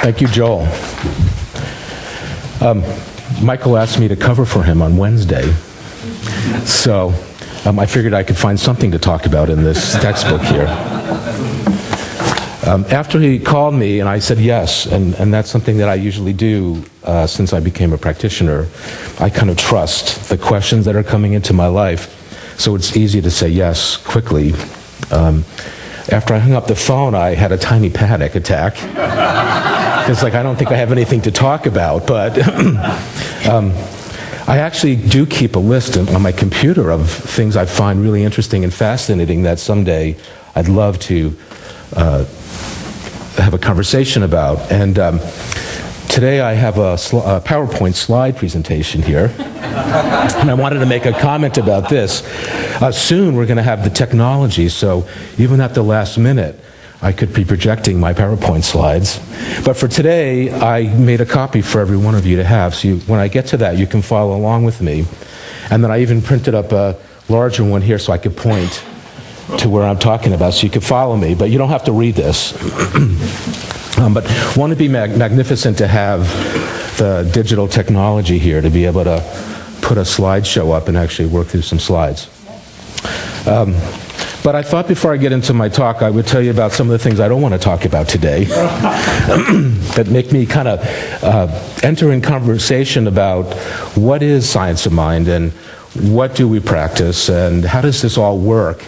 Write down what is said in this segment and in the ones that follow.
Thank you, Joel. Michael asked me to cover for him on Wednesday, so I figured I could find something to talk about in this textbook here. After he called me and I said yes, and that's something that I usually do since I became a practitioner, I kind of trust the questions that are coming into my life, so it's easy to say yes quickly. After I hung up the phone, I had a tiny panic attack. It's like, I don't think I have anything to talk about, but I actually do keep a list on my computer of things I find really interesting and fascinating that someday I'd love to have a conversation about. And today I have a PowerPoint slide presentation here, and I wanted to make a comment about this. Soon we're going to have the technology, so even at the last minute, I could be projecting my PowerPoint slides. But for today, I made a copy for every one of you to have, so when I get to that, you can follow along with me. And then I even printed up a larger one here so I could point to where I'm talking about, so you could follow me, but you don't have to read this. But won't it be magnificent to have the digital technology here to be able to put a slideshow up and actually work through some slides. But I thought before I get into my talk, I would tell you about some of the things I don't want to talk about today that make me kind of enter in conversation about what is science of mind and what do we practice and how does this all work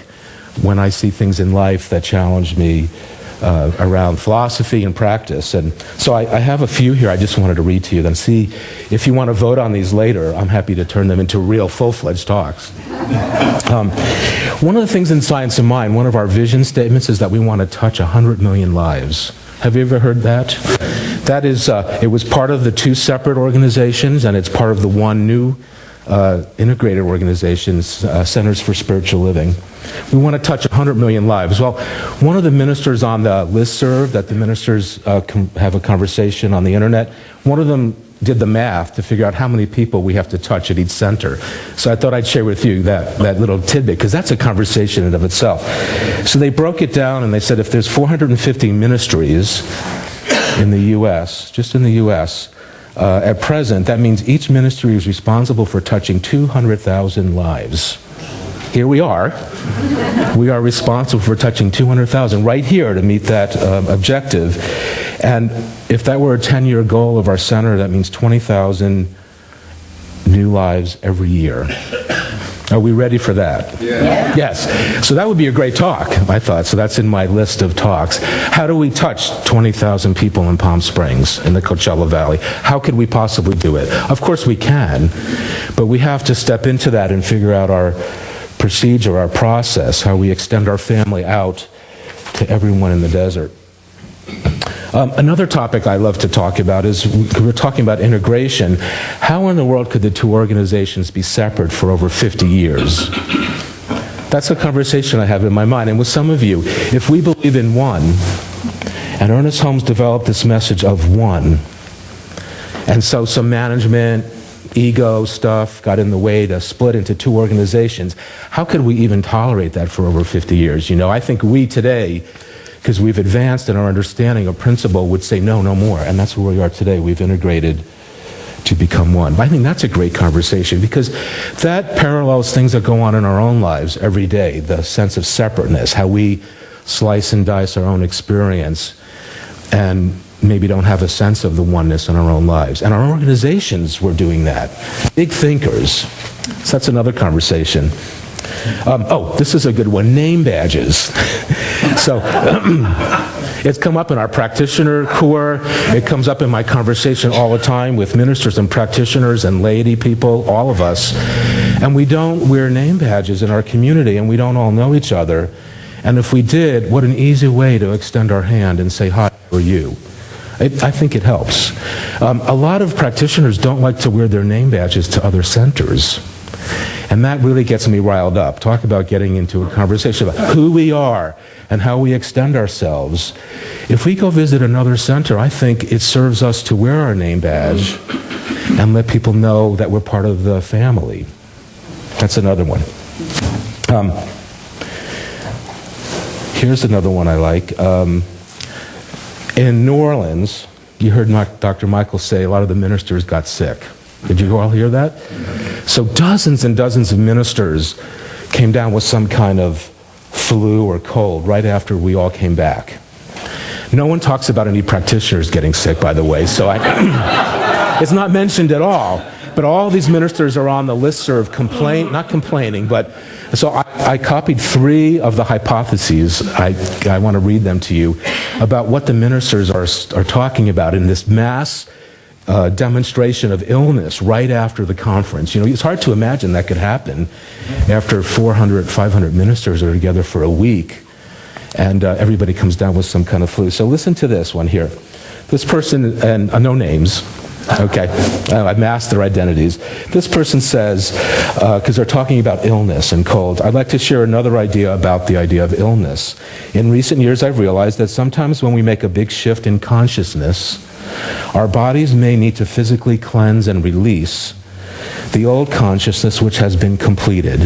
when I see things in life that challenge me around philosophy and practice. And so I have a few here I just wanted to read to you, then see if you want to vote on these later. I'm happy to turn them into real full-fledged talks. One of the things in Science of Mind, one of our vision statements is that we want to touch 100 million lives. Have you ever heard that? That is, it was part of the two separate organizations, and it's part of the one new integrated organization, Centers for Spiritual Living. We want to touch 100 million lives. Well, one of the ministers on the listserv that the ministers have a conversation on the internet, one of them did the math to figure out how many people we have to touch at each center. So I thought I'd share with you that little tidbit, because that's a conversation in and of itself. So they broke it down and they said if there's 450 ministries in the U.S., just in the U.S., at present, that means each ministry is responsible for touching 200,000 lives. Here we are. We are responsible for touching 200,000 right here to meet that objective. And if that were a 10-year goal of our center, that means 20,000 new lives every year. Are we ready for that? Yeah. Yes. So that would be a great talk, I thought. So that's in my list of talks. How do we touch 20,000 people in Palm Springs, in the Coachella Valley? How could we possibly do it? Of course we can, but we have to step into that and figure out our procedure, our process, how we extend our family out to everyone in the desert. Another topic I love to talk about is, we're talking about integration. How in the world could the two organizations be separate for over 50 years? That's a conversation I have in my mind. And with some of you, if we believe in one, and Ernest Holmes developed this message of one, and so some management, ego stuff got in the way to split into two organizations, how could we even tolerate that for over 50 years? You know, I think we today, because we've advanced in our understanding of principle, would say no, no more. And that's where we are today. We've integrated to become one. But I think that's a great conversation, because that parallels things that go on in our own lives every day, the sense of separateness, how we slice and dice our own experience and maybe don't have a sense of the oneness in our own lives. And our organizations were doing that. Big thinkers. So that's another conversation. Oh, this is a good one, name badges. So it's come up in our practitioner corps. It comes up in my conversation all the time with ministers and practitioners and laity people, all of us. And we don't wear name badges in our community, and we don't all know each other. And if we did, what an easy way to extend our hand and say, hi, how are you? I think it helps. A lot of practitioners don't like to wear their name badges to other centers. And that really gets me riled up. Talk about getting into a conversation about who we are and how we extend ourselves. If we go visit another center, I think it serves us to wear our name badge and let people know that we're part of the family. That's another one. Here's another one I like. In New Orleans, you heard Dr. Michael say a lot of the ministers got sick. Did you all hear that? So dozens and dozens of ministers came down with some kind of flu or cold right after we all came back. No one talks about any practitioners getting sick, by the way, so it's not mentioned at all. But all these ministers are on the listserv, not complaining, but so I copied 3 of the hypotheses. I want to read them to you about what the ministers are talking about in this mass demonstration of illness right after the conference. You know, it's hard to imagine that could happen after 400, 500 ministers are together for a week, and everybody comes down with some kind of flu. So listen to this one here. This person, and no names, okay, I've masked their identities. This person says, because they're talking about illness and cold, I'd like to share another idea about the idea of illness. In recent years, I've realized that sometimes when we make a big shift in consciousness, our bodies may need to physically cleanse and release the old consciousness which has been completed.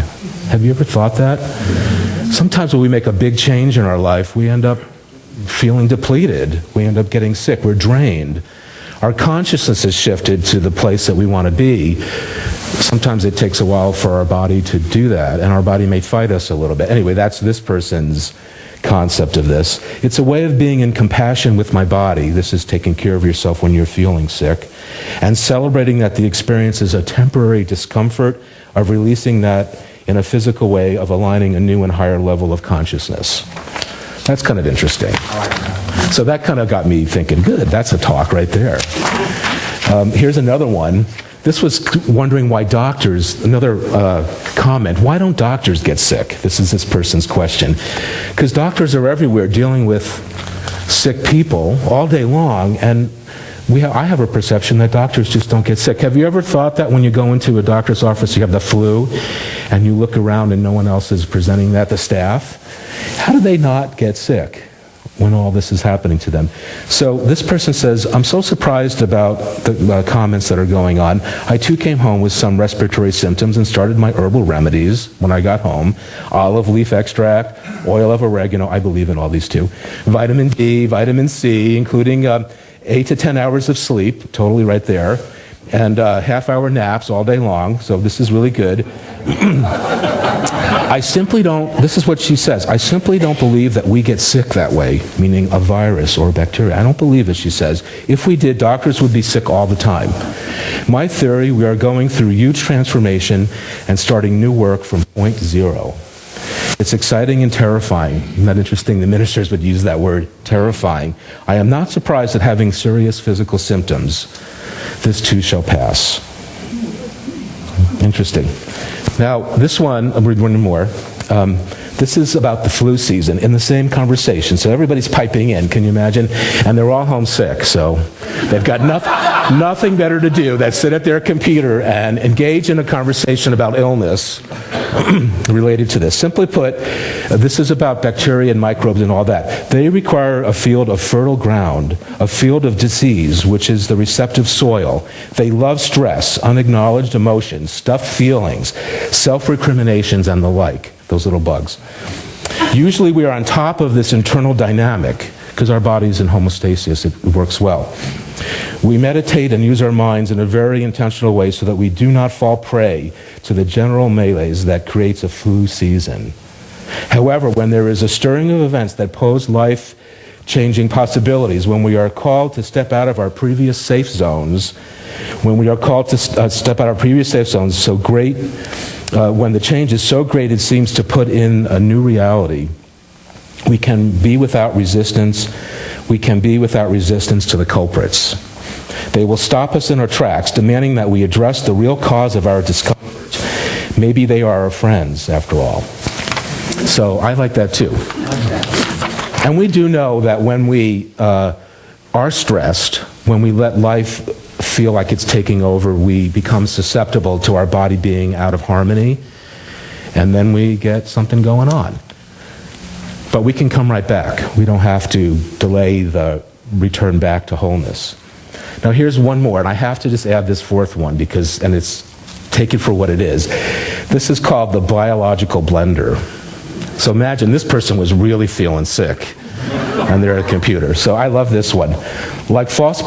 Have you ever thought that? Sometimes when we make a big change in our life, we end up feeling depleted. We end up getting sick. We're drained. Our consciousness has shifted to the place that we want to be. Sometimes it takes a while for our body to do that, and our body may fight us a little bit. Anyway, that's this person's concept of this. It's a way of being in compassion with my body. This is taking care of yourself when you're feeling sick, and celebrating that the experience is a temporary discomfort, of releasing that in a physical way, of aligning a new and higher level of consciousness. That's kind of interesting. So that kind of got me thinking, good, that's a talk right there. Here's another one. This was wondering why doctors, another comment, why don't doctors get sick? This is this person's question. Because doctors are everywhere dealing with sick people all day long, and I have a perception that doctors just don't get sick. Have you ever thought that when you go into a doctor's office, you have the flu, and you look around and no one else is presenting that, the staff? How do they not get sick when all this is happening to them? So this person says, I'm so surprised about the comments that are going on. I too came home with some respiratory symptoms and started my herbal remedies when I got home. Olive leaf extract, oil of oregano, I believe in all these too. Vitamin D, vitamin C, including 8 to 10 hours of sleep, totally right there, and half-hour naps all day long, so this is really good. I simply don't, this is what she says, I simply don't believe that we get sick that way, meaning a virus or a bacteria. I don't believe it, she says. If we did, doctors would be sick all the time. My theory, we are going through huge transformation and starting new work from point zero. It's exciting and terrifying. Isn't that interesting? The ministers would use that word, terrifying. I am not surprised at having serious physical symptoms. This too shall pass. Interesting. Now, this one, I'll read one more. This is about the flu season in the same conversation. So everybody's piping in, can you imagine? And they're all homesick, so they've got nothing better to do than sit at their computer and engage in a conversation about illness related to this. Simply put, this is about bacteria and microbes and all that. They require a field of fertile ground, a field of disease, which is the receptive soil. They love stress, unacknowledged emotions, stuffed feelings, self-recriminations, and the like. Those little bugs. Usually we are on top of this internal dynamic because our body's in homeostasis. It works well. We meditate and use our minds in a very intentional way so that we do not fall prey to the general malaise that creates a flu season. However, when there is a stirring of events that pose life-changing possibilities, when we are called to step out of our previous safe zones, so great, when the change is so great it seems to put in a new reality, we can be without resistance. We can be without resistance to the culprits. They will stop us in our tracks, demanding that we address the real cause of our discomfort. Maybe they are our friends, after all. So I like that too. And we do know that when we are stressed, when we let life feel like it's taking over, we become susceptible to our body being out of harmony, and then we get something going on. But we can come right back. We don't have to delay the return back to wholeness. Now here's one more, and I have to just add this fourth one because, and it's, take it for what it is. This is called the biological blender. So imagine this person was really feeling sick and they're at a computer. So I love this one. Like false